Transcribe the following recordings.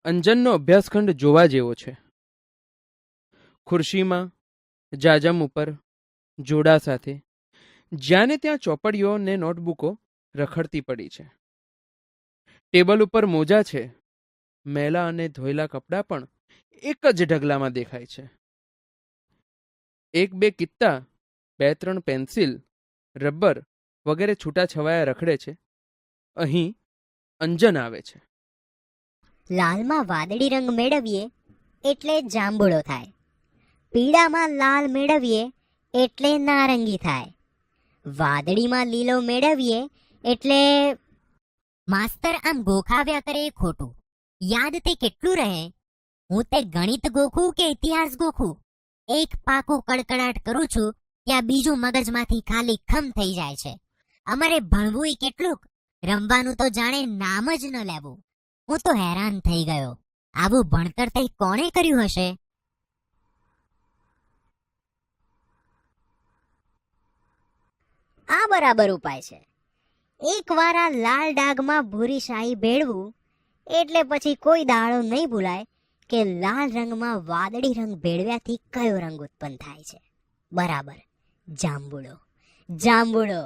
અંજનનો અભ્યાસખંડ જોવા જેવો છે. ખુરશીમાં જાજમ ઉપર જોડા સાથે જ્યાં ને ત્યાં ચોપડીઓ ને નોટબુકો રખડતી પડી છે. ટેબલ ઉપર મોજા છે. મેલા અને ધોયેલા કપડાં પણ એક જ ઢગલામાં દેખાય છે. એક બે કિત્તા, બે ત્રણ પેન્સિલ, રબર વગેરે છૂટાછવાયા રખડે છે. અહીં અંજન આવે છે. લાલમાં વાદળી રંગ મેળવીએ એટલે જાંબુડો થાય. પીળામાં લાલ મેળવીએ એટલે નારંગી થાય. વાદળીમાં લીલો મેળવીએ એટલે માસ્તર આમ ગોખાવ્યા કરે એ ખોટું. યાદ તે કેટલું રહે? હું તે ગણિત ગોખું કે ઇતિહાસ ગોખું? એક પાકું કડકડાટ કરું છું ત્યાં બીજું મગજમાંથી ખાલી ખમ થઈ જાય છે. અમારે ભણવું કેટલુંક, રમવાનું તો જાણે નામ જ ન લેવું. હું તો હેરાન થઈ ગયો. આવું ભણતર તે કોણે કર્યું હશે? આ બરાબર ઉપાય છે. એકવાર આ લાલ ડાઘમાં ભૂરી શાહી ભેળવું એટલે પછી કોઈ દાડો નહીં ભૂલાય કે લાલ રંગમાં વાદળી રંગ ભેળવ્યાથી કયો રંગ ઉત્પન્ન થાય છે. બરાબર, જાંબુડો. જાંબુડો.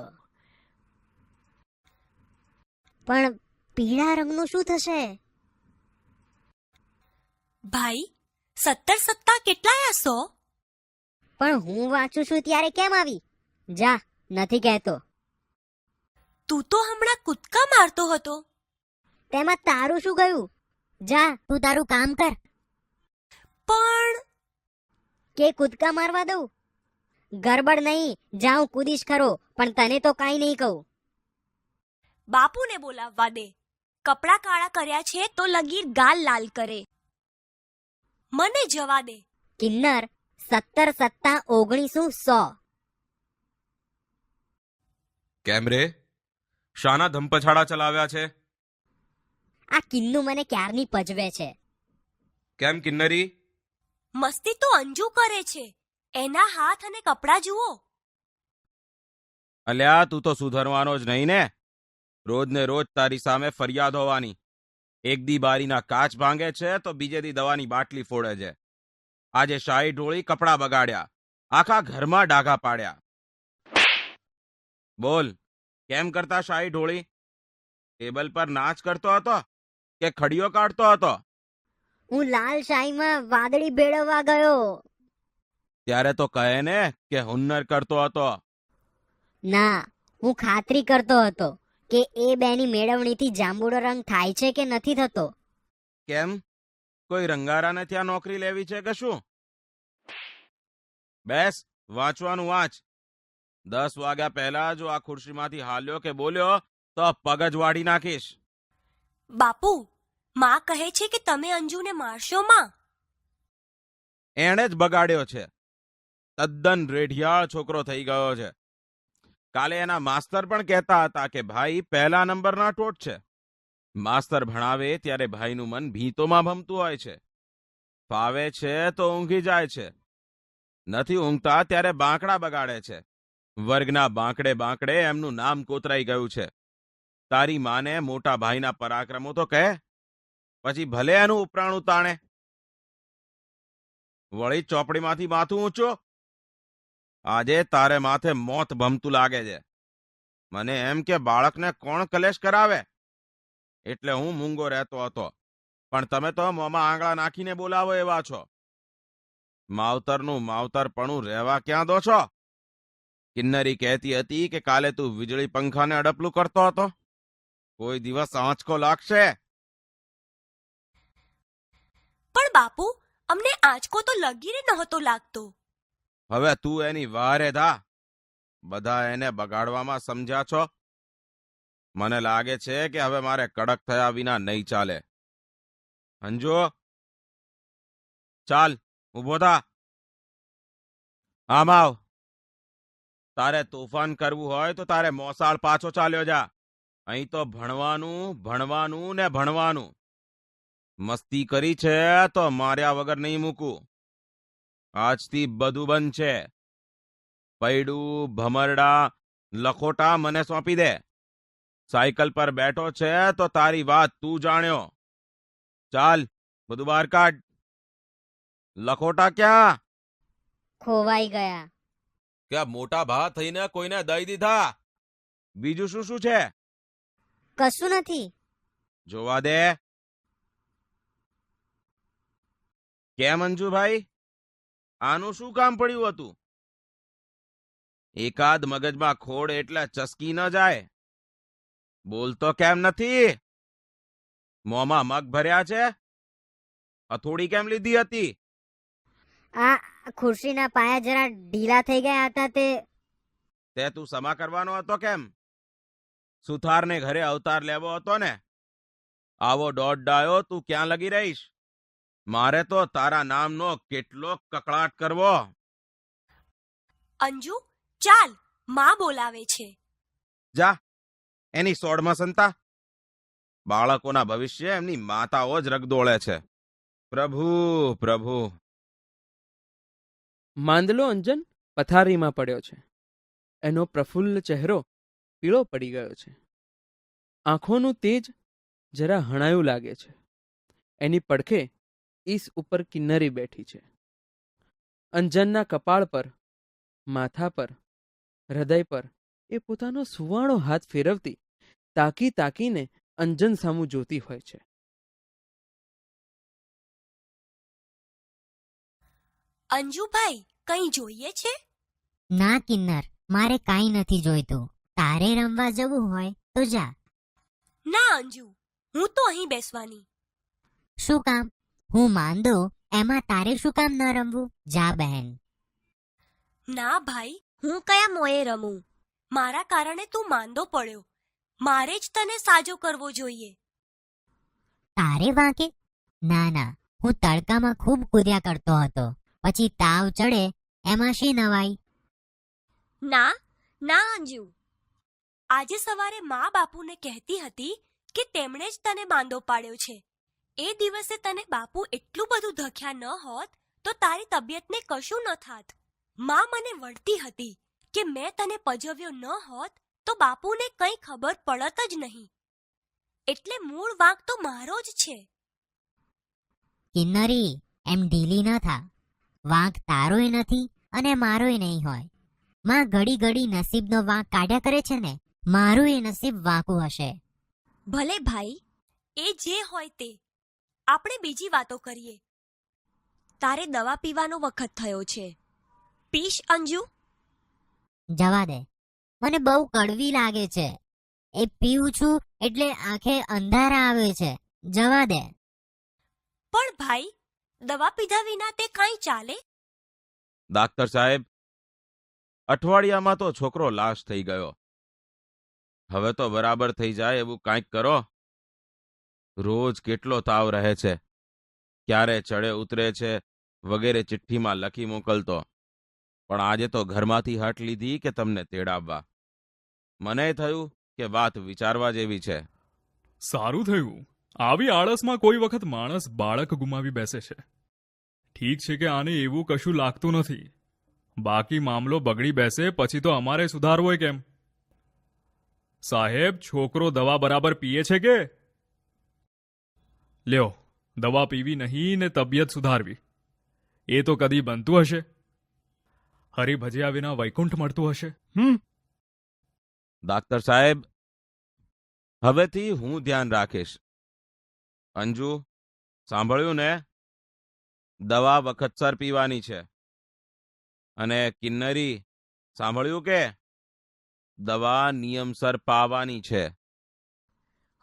પણ પીળા રંગનું શું થશે? ભાઈ, 17 સત્તા કેટલાયા 100? પણ હું વાંચું છું ત્યારે કેમ આવી? જા, નથી કહેતો. તું તો હમણાં કૂદકા મારતો હતો. તેમાં તારું શું ગયું? જા, તું તારું કામ કર. પણ કે કૂદકા મારવા દઉં? ગરબડ નહીં, જાઉં કૂદીશ ખરો, પણ તને તો કાંઈ નહીં કહું. બાપુને બોલાવવા દે. કપડાં કાળા કર્યા છે તો લગીર ગાલ લાલ કરે. મને જવા દે. કિન્નર, 17 સત્તા 19 100. કેમ રે? શાના ધમપછાડા ચલાવ્યા છે? આ કિન્નુ મને ક્યારની પજવે છે. કેમ કિન્નરી? મસ્તી તો અંજુ કરે છે. એના હાથ અને કપડાં જુઓ. અલ્યા, તું તો સુધરવાનો જ નહીં ને. રોજ ને રોજ તારી સામે ફરિયાદ હોવાની. એક દી બારીના કાચ ભાંગે છે તો બીજે દી દવાની બાટલી ફોડે છે. આજે શાહી ઢોળી કપડાં બગાડ્યા, આખા ઘરમાં ડાઘા પાડ્યા. બોલ, કેમ કરતા શાહી ઢોળી? ટેબલ પર નાચ કરતો હતો કે ખડીઓ કાઢતો હતો? હું લાલ શાહીમાં વાદળી ભેળવવા ગયો. ત્યારે તો કહે ને કે હુન્નર કરતો હતો. ના, હું ખાતરી કરતો હતો કે એ બેની મેળવણીથી જાંબુડો રંગ થાય છે કે નથી થતો. કેમ? કોઈ રંગારાને ત્યાં નોકરી લેવી છે કે શું? બેસ, વાંચવાનું વાંચ. 10 વાગ્યા પહેલા જો આ ખુરશીમાંથી હાલ્યો કે બોલ્યો તો પગ જ વાળી નાખીશ. બાપુ, માં કહે છે કે તમે અંજુને મારશો માં. એણે જ બગાડ્યો છે. તદ્દન રેઢિયાળ છોકરો થઈ ગયો છે. કાલે એના માસ્તર પણ કહેતા હતા કે ભાઈ પહેલા નંબરના ટોટ છે. માસ્તર ભણાવે ત્યારે ભાઈનું મન ભીતોમાં ભમતું હોય છે. ફાવે છે તો ઊંઘી જાય છે, નથી ઊંઘતા ત્યારે બાંકડા બગાડે છે. વર્ગના બાંકડે બાંકડે એમનું નામ કોતરાઈ ગયું છે. તારી માને મોટા ભાઈના પરાક્રમો તો કહે, પછી ભલે એનું ઉપરાણું તાણે. વળી ચોપડીમાંથી માથું ઊંચો. આજે તારે માથે મોત ભમતું લાગે છે. મને એમ કે બાળકને કોણ કલેશ કરાવે, એટલે હું મૂંગો રહેતો હતો. પણ તમે તો મોંમાં આંગળા નાખીને બોલાવો એવા છો. માવતરનું માવતરપણું રહેવા ક્યાં દો છો? કિન્નરી કહેતી હતી કે કાલે તું વીજળી પંખાને અડપલું કરતો હતો. કોઈ દિવસ આંચકો લાગશે? પણ બાપુ, અમને આંચકો તો લગીરે નહોતો લાગતો. હવે તું એની વારે ધા. બધા એને બગાડવામાં સમજ્યા છો. મને લાગે છે કે હવે મારે કડક થયા વિના નહીં ચાલે. અંજો, ચાલ, ઊભો થા. આમ આવ. તારે તોફાન કરવું હોય તો તારે મોસાળ પાછો ચાલ્યો જા. અહીં તો ભણવાનું ભણવાનું ને ભણવાનું. મસ્તી કરી છે તો માર્યા વગર નહીં મૂકું. આજથી બધું બંધ છે. પૈડું, ભમરડા, લખોટા મને સોંપી દે. સાયકલ પર બેઠો છે તો તારી વાત તું જાણ્યો. ચાલ, બધું બહાર કાઢ. લખોટા ક્યાં? ખોવાઈ ગયા. કે મોટા ભા થઈને કોઈને દઈ દીધા? બીજું શું શું છે? કશું નથી. જોવા દે. કેમ અંજુભાઈ, આનું શું કામ પડ્યું હતું? એકાદ મગજમાં ખોડ એટલે ચસકી ન જાય. બોલતો કેમ નથી? મોંમાં મગ ભર્યા છે? હથોડી કેમ લીધી હતી? આ ખુરશીના પાયા જરા ઢીલા થઈ ગયા હતા તે તું સમા કરવાનો હતો કેમ? સુથારને ઘરે અવતાર લેવો હતો ને? આવો દોઢ ડાયો તું ક્યાં લગી રહીશ? મારે તો તારા નામનો કેટલો કકળાટ કરવો. અંજુ ચાલ, માં બોલાવે છે. જા, એની સોડમાં સંતા. બાળકોના ભવિષ્ય એમની માતાઓ જ રગદોળે છે. પ્રભુ પ્રભુ. માંદલો અંજન પથારીમાં પડ્યો છે. એનો પ્રફુલ્લ ચહેરો પીળો પડી ગયો છે. આંખોનું તેજ જરા હણાયું લાગે છે. એની પડખે ઈસ ઉપર કિન્નરી બેઠી છે. અંજનના કપાળ પર, માથા પર, હૃદય પર એ પોતાનો સુવાળો હાથ ફેરવતી તાકી તાકીને અંજન સામું જોતી હોય છે. અંજુભાઈ, કંઈ જોઈએ છે? ના કિન્નર, મારે કાંઈ નથી જોઈતું. તારે રમવા જવું હોય તો જા. ના અંજુ, હું તો અહીં બેસવાની. શું કામ? હું માંદો એમાં તારે શું કામ ન રમવું? જા બહેન. ના ભાઈ, હું કયા મોએ રમું? મારા કારણે તું માંદો પડ્યો. મારે જ તને સાજો કરવો જોઈએ. તારે વાંકે? ના ના, હું તડકામાં ખૂબ કૂદ્યા કરતો હતો. પછી તાવ ચડે એમાં શી નવાઈ? ના ના અંજુ, આજે સવારે મા બાપુને કહેતી હતી કે તેમણે જ તને માંદો પાડ્યો છે. એ દિવસે તને બાપુ એટલું બધું ધક્યા ન હોત તો તારી તબિયતને કશું ન થાત. મા મને વળતી હતી કે મેં તને પજવ્યો ન હોત તો બાપુને કંઈ ખબર પડત જ નહીં. એટલે મૂળ વાંક તો મારો જ છે. કિન્નરી, એમ ઢીલી ન થા. વાંક તારોય નથી અને મારોય નહીં હોય. માં ઘડી ઘડી નસીબનો વાંક કાઢ્યા કરે છે ને, મારું એ નસીબ વાંકું હશે. ભલે ભાઈ, એ જે હોય તે. આપણે બીજી વાતો કરીએ. તારે દવા પીવાનો વખત થયો છે. પીશ અંજુ? જવા દે, મને બહુ કડવી લાગે છે. એ પીવું છું એટલે આંખે અંધારા આવે છે. જવા દે. પણ ભાઈ, દવા પીધા વિના તે કાંઈ ચાલે? ડાક્ટર સાહેબ, અઠવાડિયામાં તો છોકરો લાશ થઈ ગયો. હવે તો બરાબર થઈ જાય એવું કાંઈક કરો. રોજ કેટલો તાવ રહે છે, ક્યારે ચડે ઉતરે છે વગેરે ચિઠ્ઠીમાં લખી મોકલતો. પણ આજે તો ઘરમાંથી હટ લીધી કે તમને તેડાવવા. મને થયું કે વાત વિચારવા જેવી છે. સારું થયું. આવી આળસમાં કોઈ વખત માણસ બાળક ગુમાવી બેસે છે. ઠીક છે કે આને એવું કશું લાગતું નથી. બાકી મામલો બગડી બેસે પછી તો અમારે સુધારવો કેમ? સાહેબ, છોકરો દવા બરાબર પીએ છે કે? લ્યો, દવા પીવી નહીં ને તબિયત સુધારવી, એ તો કદી બનતું હશે? હરિભજ્યા વિના વૈકુંઠ મળતું હશે? ડાક્ટર સાહેબ, હવેથી હું ધ્યાન રાખીશ. અંજુ, સાંભળ્યું ને? દવા વખતસર પીવાની છે. અને કિન્નરી, સાંભળ્યું કે? દવા નિયમસર પાવાની છે.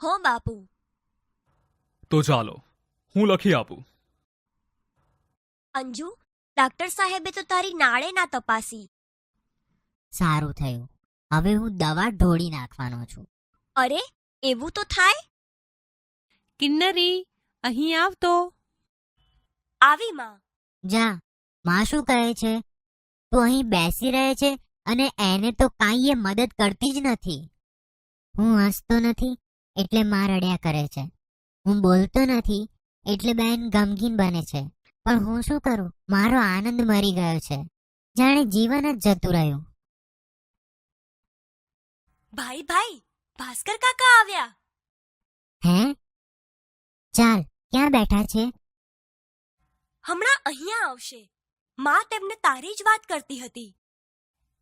હો બાપુ. તો ચાલો, હું લખી આપું. અંજુ, ડાક્ટર સાહેબે તો તારી નાળે ના તપાસી. સારું થયું. હવે હું દવા ઢોળી નાખવાનો છું. અરે, એવું તો થાય? કિન્નરી, અહીં આવ તો. આવી માં. જા, માં શું કહે છે? તું અહીં બેસી રહે છે અને એને તો કાંઈ મદદ કરતી જ નથી. હું હસતો નથી એટલે માં રડ્યા કરે છે. હું બોલતો નથી એટલે બેન ગમગીન બને છે. પણ હું શું કરું? મારો આનંદ મરી ગયો છે, જાણે જીવન જ જતું રહ્યું. ભાઈ ભાઈ, ભાસ્કર કાકા આવ્યા. હે? ચાલ, ક્યાં બેઠા છે? હમણાં અહીંયા આવશે. માં તેમને તારી જ વાત કરતી હતી.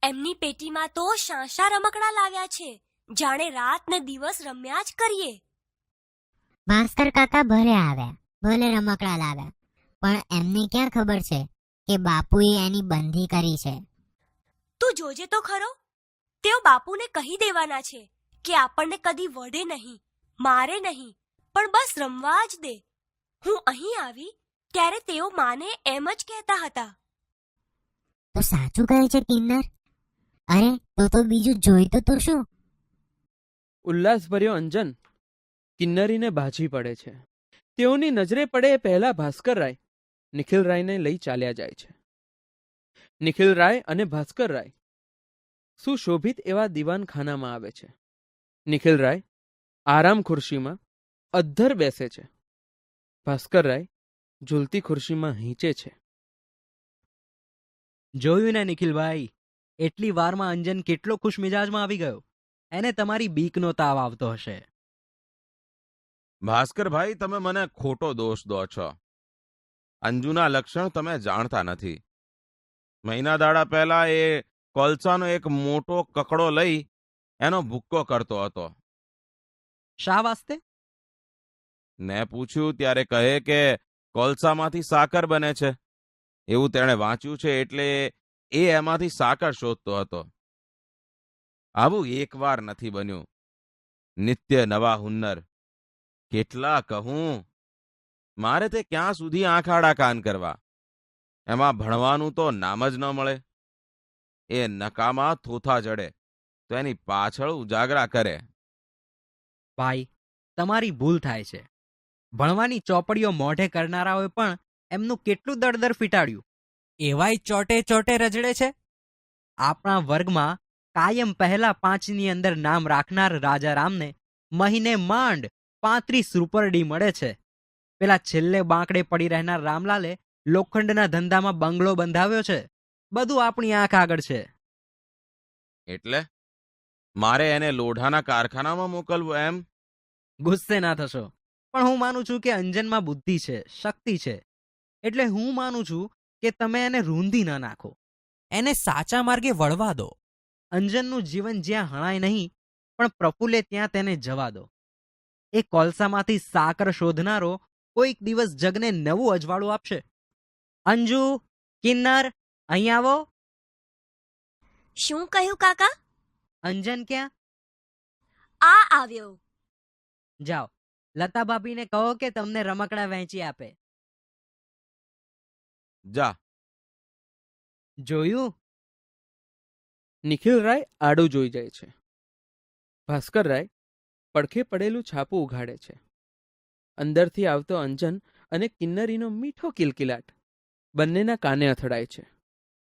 એમની પેટીમાં તો શાંશા રમકડા લાવ્યા છે, જાણે રાત ને દિવસ રમ્યા જ કરીએ. ભાસ્કર કાકા ભલે આવ્યા, ભલે રમકડા લાવ્યા, પણ એમને ક્યાં ખબર છે કે બાપુએ એની બંધી કરી છે. તું જોજે તો ખરો, તેઓ બાપુને કહી દેવાના છે કે આપણને કદી વઢે નહીં, મારે નહીં, પણ બસ રમવા જ દે. હું અહીં આવી ત્યારે તેઓ માને એમ જ કહેતા હતા. તો સાચું કહે છે કિન્નર? અરે તો બીજું જોઈતો તો શું? ઉલ્લાસભર્યો અંજન કિન્નરીને બાજી પડે છે. તેઓની નજરે પડે એ પહેલા ભાસ્કર રાય નિખિલ રાયને લઈ ચાલ્યા જાય છે. નિખિલ રાય અને ભાસ્કર રાય સુશોભિત એવા દીવાનખાનામાં આવે છે. નિખિલ રાય આરામ ખુરશીમાં અદ્ધર બેસે છે. ભાસ્કર રાય ઝૂલતી ખુરશીમાં હીંચે છે. જોયું ને નિખિલભાઈ, એટલી વારમાં અંજન કેટલો ખુશ મિજાજમાં આવી ગયો. એને તમારી બીકનો તાવ આવતો હશે. ભાસ્કરભાઈ, તમે મને ખોટો દોષ દો છો. અંજુના લક્ષણ તમે જાણતા નથી. મહિના દાડા પહેલા એ કોલસાનો એક મોટો કકડો લઈ એનો ભૂક્કો કરતો હતો. શા વાસ્તે? ને પૂછ્યું ત્યારે કહે કે કોલસામાંથી સાકર બને છે. એવું તેણે વાંચ્યું છે એટલે એ એમાંથી સાકર શોધતો હતો. આવું એકવાર નથી બન્યું. નિત્ય નવા હુન્નર. કેટલા કહું, મારે તે ક્યાં સુધી આંખાડા કાન કરવા? એમાં ભણવાનું તો નામ જ ન મળે. એ નકામા થોથા જડે તો એની પાછળ ઉજાગરા કરે. ભાઈ, તમારી ભૂલ થાય છે. ભણવાની ચોપડીઓ મોઢે કરનારાઓએ પણ એમનું કેટલું દળદર ફીટાડ્યું. એવાય ચોટે ચોટે રજડે છે. આપણા વર્ગમાં કાયમ પહેલા 5ની અંદર નામ રાખનાર રાજારામને મહિને માંડ 35 રૂપરડી મળે છે. પેલા છેલ્લે બાંકડે પડી રહેનાર રામલાલે લોખંડના ધંધામાં બંગલો બંધાવ્યો છે. બધું આપણી આંખ આગળ છે. એટલે મારે એને લોઢાના કારખાનામાં મોકલવું એમ? ગુસ્સે ના થશો, પણ હું માનું છું કે અંજનમાં બુદ્ધિ છે, શક્તિ છે. એટલે હું માનું છું કે તમે એને રૂંધી ન નાખો. એને સાચા માર્ગે વળવા દો. અંજનનું જીવન જ્યાં હણાય નહીં, પણ પ્રફુલ્લે ત્યાં તેને જવા દો. એ કોલસામાંથી સાકર શોધનારો કોઈક દિવસ જગને નવું અજવાળું આપશે. અંજુ, કિન્નર, અહીં આવો. શું કહ્યું કાકા? અંજન ક્યાં? આ આવ્યો. જાઓ, લતા ભાભીને કહો કે તમને રમકડા વહેંચી આપે. જા. જોયું? નિખિલ રાય આડું જોઈ જાય છે. ભાસ્કર રાય પડખે પડેલું છાપું ઉઘાડે છે. અંદરથી આવતો અંજન અને કિન્નરીનો મીઠો કિલકિલાટ બંનેના કાને અથડાય છે.